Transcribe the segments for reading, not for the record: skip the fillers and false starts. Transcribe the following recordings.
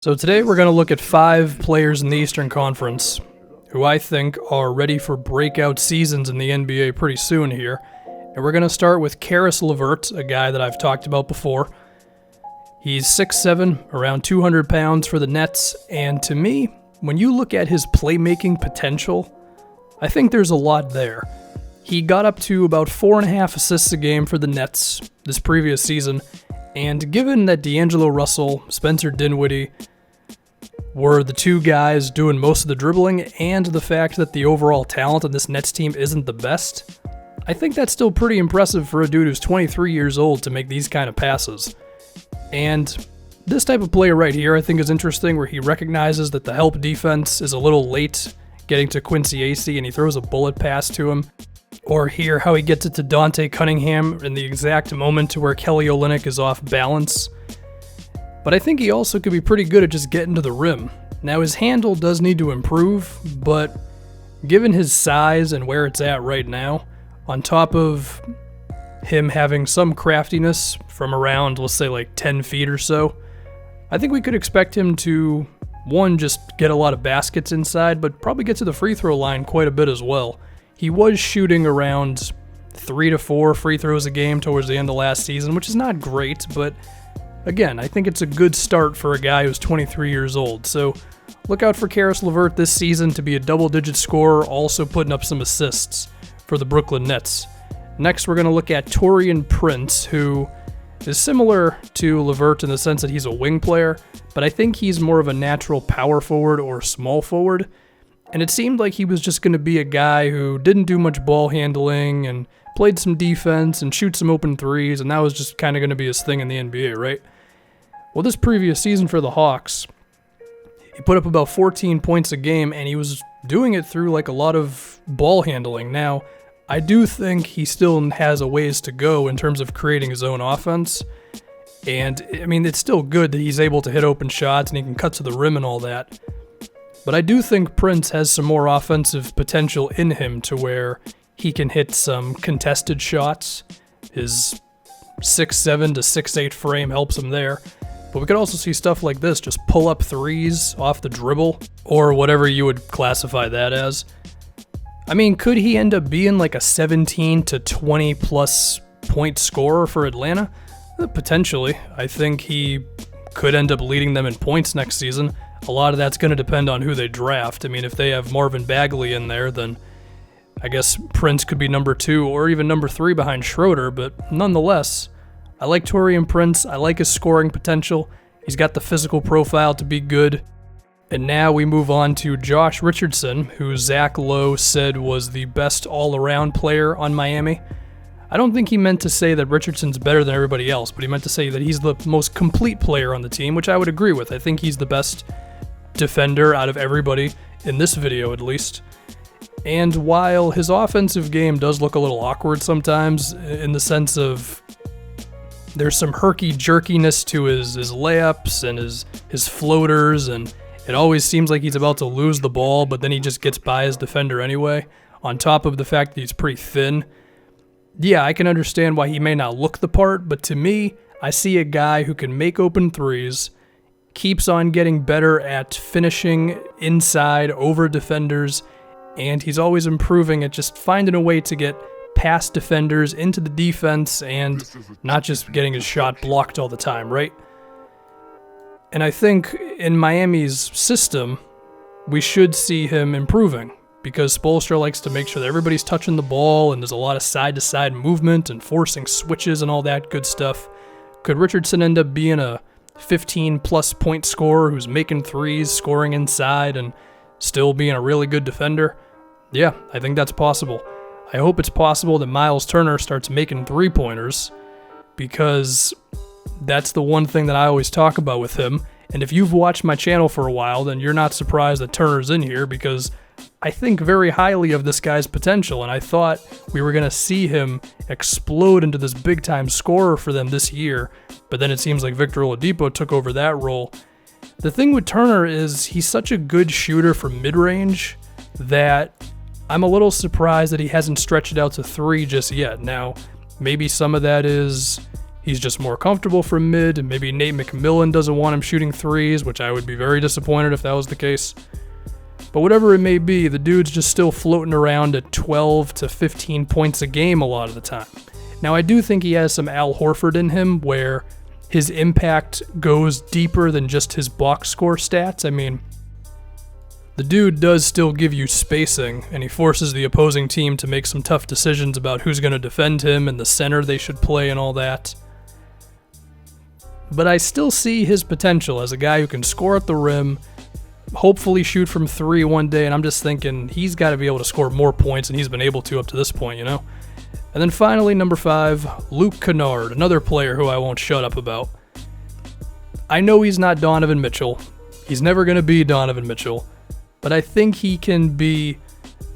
So today we're going to look at 5 players in the Eastern Conference who I think are ready for breakout seasons in the NBA pretty soon here. And we're going to start with Caris LeVert, a guy that I've talked about before. He's 6'7", around 200 pounds for the Nets, and to me, when you look at his playmaking potential, I think there's a lot there. He got up to about 4.5 assists a game for the Nets this previous season, and given that D'Angelo Russell, Spencer Dinwiddie were the two guys doing most of the dribbling, and the fact that the overall talent on this Nets team isn't the best, I think that's still pretty impressive for a dude who's 23 years old to make these kind of passes. And this type of player right here I think is interesting, where he recognizes that the help defense is a little late getting to Quincy Acey and he throws a bullet pass to him. Or here how he gets it to Dante Cunningham in the exact moment to where Kelly Olynyk is off balance. But I think he also could be pretty good at just getting to the rim. Now his handle does need to improve, but given his size and where it's at right now, on top of him having some craftiness from around, let's say like 10 feet or so, I think we could expect him to, one, just get a lot of baskets inside, but probably get to the free throw line quite a bit as well. He was shooting around 3 to 4 free throws a game towards the end of last season, which is not great, but again, I think it's a good start for a guy who's 23 years old. So look out for Caris LeVert this season to be a double-digit scorer, also putting up some assists for the Brooklyn Nets. Next, we're going to look at Taurean Prince, who is similar to LeVert in the sense that he's a wing player, but I think he's more of a natural power forward or small forward. And it seemed like he was just going to be a guy who didn't do much ball handling and played some defense and shoot some open threes, and that was just kind of going to be his thing in the NBA, right? Well, this previous season for the Hawks, he put up about 14 points a game, and he was doing it through like a lot of ball handling. Now, I do think he still has a ways to go in terms of creating his own offense. And, I mean, it's still good that he's able to hit open shots and he can cut to the rim and all that. But I do think Prince has some more offensive potential in him to where he can hit some contested shots. His 6'7" to 6'8" frame helps him there. But we could also see stuff like this, just pull up threes off the dribble, or whatever you would classify that as. I mean, could he end up being like a 17 to 20 plus point scorer for Atlanta? Potentially. I think he could end up leading them in points next season. A lot of that's going to depend on who they draft. I mean, if they have Marvin Bagley in there, then I guess Prince could be number 2 or even number 3 behind Schroeder, but nonetheless, I like Taurean Prince. I like his scoring potential. He's got the physical profile to be good. And now we move on to Josh Richardson, who Zach Lowe said was the best all-around player on Miami. I don't think he meant to say that Richardson's better than everybody else, but he meant to say that he's the most complete player on the team, which I would agree with. I think he's the best defender out of everybody, in this video at least. And while his offensive game does look a little awkward sometimes, in the sense of there's some herky-jerkiness to his layups and his floaters, and it always seems like he's about to lose the ball, but then he just gets by his defender anyway, on top of the fact that he's pretty thin. Yeah, I can understand why he may not look the part, but to me, I see a guy who can make open threes, keeps on getting better at finishing inside over defenders, and he's always improving at just finding a way to get past defenders into the defense and not just getting his shot blocked all the time, right? And I think in Miami's system, we should see him improving, because Spoelstra likes to make sure that everybody's touching the ball and there's a lot of side-to-side movement and forcing switches and all that good stuff. Could Richardson end up being a 15-plus point scorer who's making threes, scoring inside, and still being a really good defender? Yeah, I think that's possible. I hope it's possible that Miles Turner starts making three-pointers, because that's the one thing that I always talk about with him. And if you've watched my channel for a while, then you're not surprised that Turner's in here, because I think very highly of this guy's potential, and I thought we were going to see him explode into this big-time scorer for them this year, but then it seems like Victor Oladipo took over that role. The thing with Turner is he's such a good shooter from mid-range that I'm a little surprised that he hasn't stretched it out to 3 just yet. Now, maybe some of that is he's just more comfortable from mid, and maybe Nate McMillan doesn't want him shooting threes, which I would be very disappointed if that was the case. But whatever it may be, the dude's just still floating around at 12 to 15 points a game a lot of the time. Now, I do think he has some Al Horford in him, where his impact goes deeper than just his box score stats. I mean, the dude does still give you spacing, and he forces the opposing team to make some tough decisions about who's going to defend him and the center they should play and all that. But I still see his potential as a guy who can score at the rim, hopefully shoot from three one day, and I'm just thinking he's got to be able to score more points than he's been able to up to this point, you know? And then finally, number 5, Luke Kennard, another player who I won't shut up about. I know he's not Donovan Mitchell. He's never going to be Donovan Mitchell. But I think he can be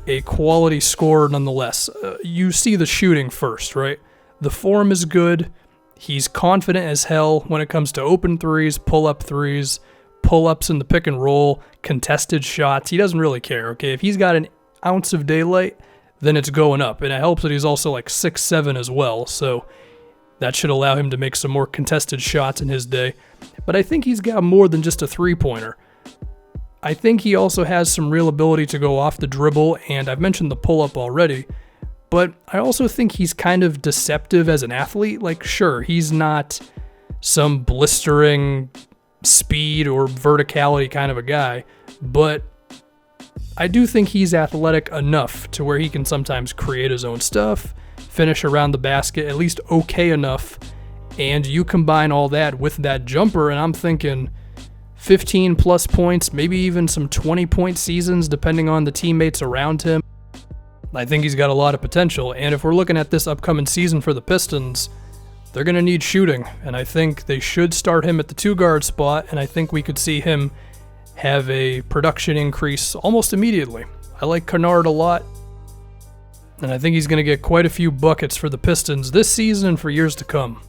a quality scorer nonetheless. You see the shooting first, right? The form is good. He's confident as hell when it comes to open threes, pull-ups in the pick and roll, contested shots. He doesn't really care, okay? If he's got an ounce of daylight, then it's going up. And it helps that he's also like 6'7" as well, so that should allow him to make some more contested shots in his day. But I think he's got more than just a three-pointer. I think he also has some real ability to go off the dribble, and I've mentioned the pull-up already, but I also think he's kind of deceptive as an athlete. Like, sure, he's not some blistering speed or verticality kind of a guy, but I do think he's athletic enough to where he can sometimes create his own stuff, finish around the basket, at least okay enough, and you combine all that with that jumper, and I'm thinking 15 plus points, maybe even some 20-point seasons depending on the teammates around him. I think he's got a lot of potential, and if we're looking at this upcoming season for the Pistons, they're going to need shooting, and I think they should start him at the 2-guard spot, and I think we could see him have a production increase almost immediately. I like Kennard a lot, and I think he's going to get quite a few buckets for the Pistons this season and for years to come.